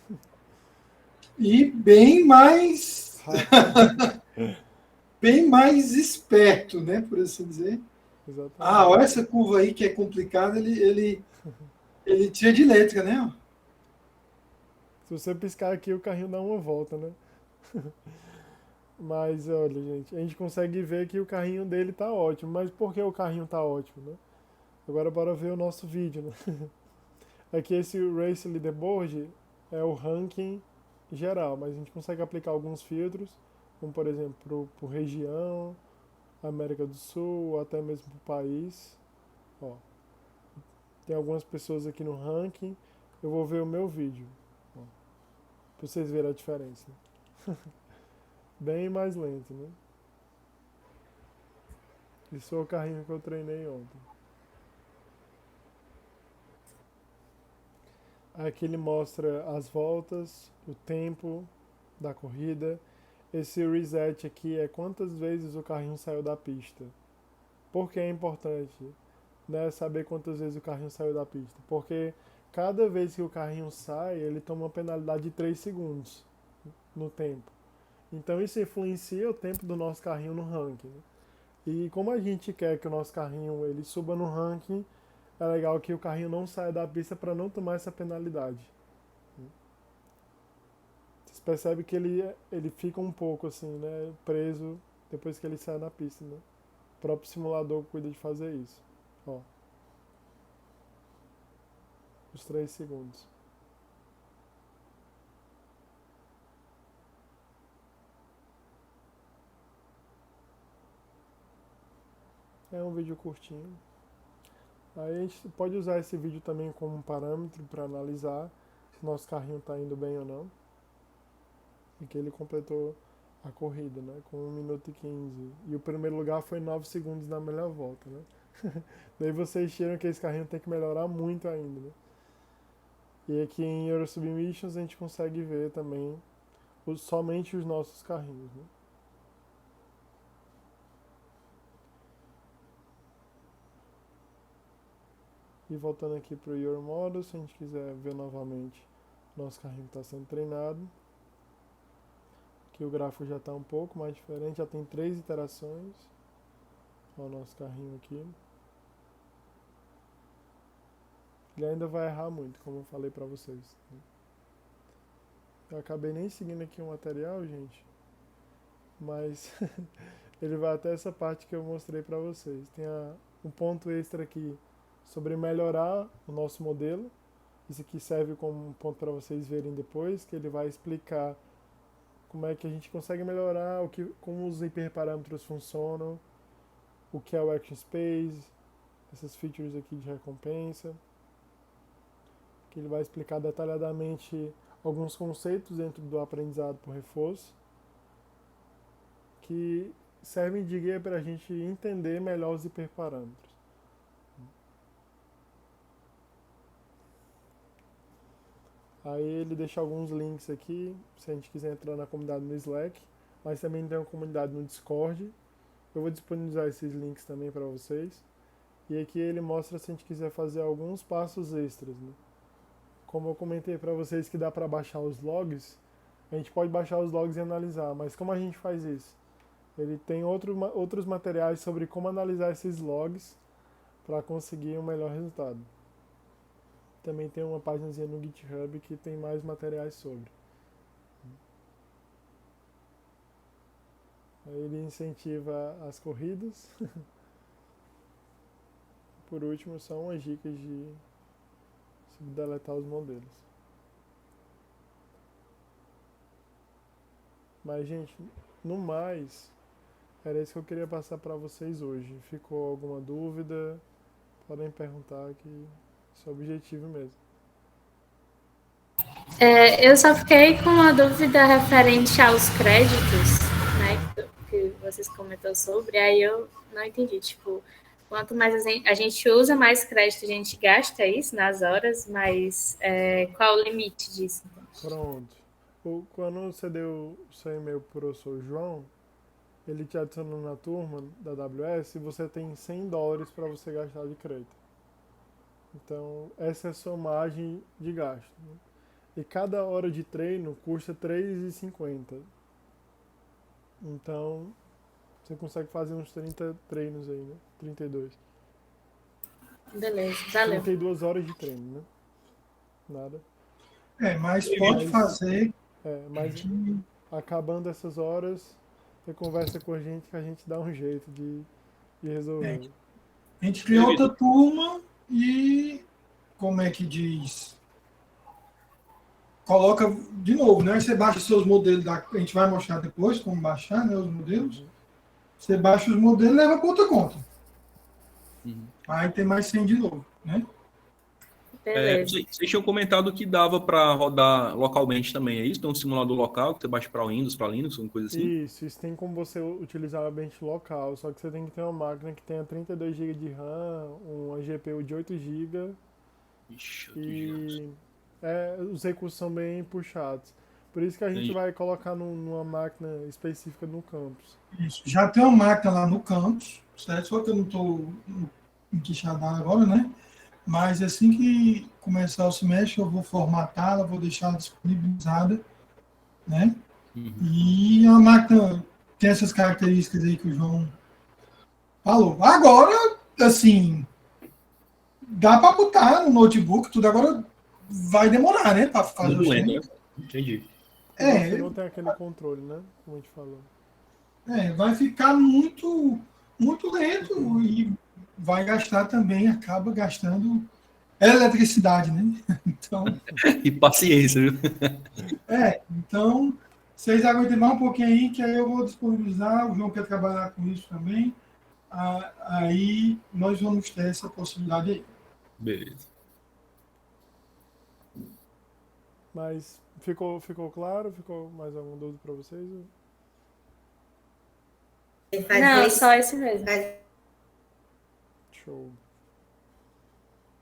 E bem mais bem mais esperto, né, por assim dizer. Exatamente. Olha essa curva aí que é complicada, ele tira de letra, né? Se você piscar aqui, o carrinho dá uma volta, né? Mas olha, gente, a gente consegue ver que o carrinho dele tá ótimo. Mas por que o carrinho tá ótimo, né? Agora bora ver o nosso vídeo, né? Aqui esse Race Leaderboard é o ranking geral, mas a gente consegue aplicar alguns filtros, como por exemplo por região, América do Sul, ou até mesmo por país. Ó, tem algumas pessoas aqui no ranking. Eu vou ver o meu vídeo, ó, pra vocês verem a diferença. Bem mais lento, né? Isso é o carrinho que eu treinei ontem. Aqui ele mostra as voltas, o tempo da corrida. Esse reset aqui é quantas vezes o carrinho saiu da pista. Por que é importante, né, saber quantas vezes o carrinho saiu da pista? Porque cada vez que o carrinho sai, ele toma uma penalidade de 3 segundos no tempo. Então isso influencia o tempo do nosso carrinho no ranking, né? E como a gente quer que o nosso carrinho ele suba no ranking, é legal que o carrinho não saia da pista para não tomar essa penalidade. Vocês percebem que ele fica um pouco assim, né, preso depois que ele sai na pista, né? O próprio simulador cuida de fazer isso. Ó, os 3 segundos. É um vídeo curtinho. Aí a gente pode usar esse vídeo também como um parâmetro para analisar se nosso carrinho está indo bem ou não. E que ele completou a corrida, né, com 1 minuto e 15. E o primeiro lugar foi 9 segundos na melhor volta, né? Daí vocês tiram que esse carrinho tem que melhorar muito ainda, né? E aqui em Euro Submissions a gente consegue ver também somente os nossos carrinhos, né? E voltando aqui para o Your Model, se a gente quiser ver novamente nosso carrinho está sendo treinado. Aqui o gráfico já está um pouco mais diferente, já tem 3 iterações. Olha o nosso carrinho aqui. Ele ainda vai errar muito, como eu falei para vocês. Eu acabei nem seguindo aqui o material, gente. Mas ele vai até essa parte que eu mostrei para vocês. Tem um ponto extra aqui sobre melhorar o nosso modelo. Isso aqui serve como um ponto para vocês verem depois, que ele vai explicar como é que a gente consegue melhorar, como os hiperparâmetros funcionam, o que é o Action Space, essas features aqui de recompensa. Que ele vai explicar detalhadamente alguns conceitos dentro do aprendizado por reforço, que servem de guia para a gente entender melhor os hiperparâmetros. Aí ele deixa alguns links aqui, se a gente quiser entrar na comunidade no Slack, mas também tem uma comunidade no Discord. Eu vou disponibilizar esses links também para vocês. E aqui ele mostra se a gente quiser fazer alguns passos extras, né? Como eu comentei para vocês que dá para baixar os logs, a gente pode baixar os logs e analisar, mas como a gente faz isso? Ele tem outros materiais sobre como analisar esses logs para conseguir um melhor resultado. Também tem uma páginazinha no GitHub que tem mais materiais sobre. Aí ele incentiva as corridas. Por último, são umas dicas de deletar os modelos. Mas, gente, no mais, era isso que eu queria passar para vocês hoje. Ficou alguma dúvida? Podem perguntar que esse é o objetivo mesmo. Eu só fiquei com uma dúvida referente aos créditos, né, que vocês comentaram sobre, aí eu não entendi, tipo, quanto mais a gente usa, mais crédito a gente gasta, isso, nas horas, mas qual o limite disso? Pronto. Quando você deu o seu e-mail para o professor João, ele te adicionou na turma da AWS e você tem $100 para você gastar de crédito. Então, essa é a sua margem de gasto, né? E cada hora de treino custa R$3,50. Então, você consegue fazer uns 30 treinos aí, né? 32. Beleza, valeu. 32 horas de treino, né? Nada. Mas pode fazer. Mas acabando essas horas, você conversa com a gente que a gente dá um jeito de resolver. A gente cria outra turma e, como é que diz? Coloca de novo, né? Você baixa seus modelos, a gente vai mostrar depois como baixar, né, os modelos. Você baixa os modelos e leva para outra conta. Aí tem mais 100 de novo, né? Beleza. Vocês tinham comentado que dava para rodar localmente também, é isso? Tem um simulador local que você baixa para Windows, para Linux, alguma coisa assim? Isso tem como você utilizar o ambiente local, só que você tem que ter uma máquina que tenha 32 GB de RAM, uma GPU de 8 GB Ixi, e os recursos são bem puxados. Por isso que a gente Entendi. vai colocar numa máquina específica no campus. Isso. Já tem uma máquina lá no campus, certo? Só que eu não estou em Quixadá agora, né? Mas assim que começar o semestre, eu vou formatá-la, vou deixá-la disponibilizada, né? E a máquina tem essas características aí que o João falou. Agora, assim, dá para botar no notebook, tudo agora vai demorar, né? Para fazer Muito o lento, tempo. né? Entendi. Você não tem aquele controle, né? Como a gente falou. Vai ficar muito, muito lento e vai gastar também, acaba gastando eletricidade, né? Então, E paciência, viu? então vocês aguentem mais um pouquinho aí, que aí eu vou disponibilizar, o João quer trabalhar com isso também, aí nós vamos ter essa possibilidade aí. Beleza. Mas ficou claro? Ficou mais alguma dúvida para vocês? Não, só esse mesmo. Show.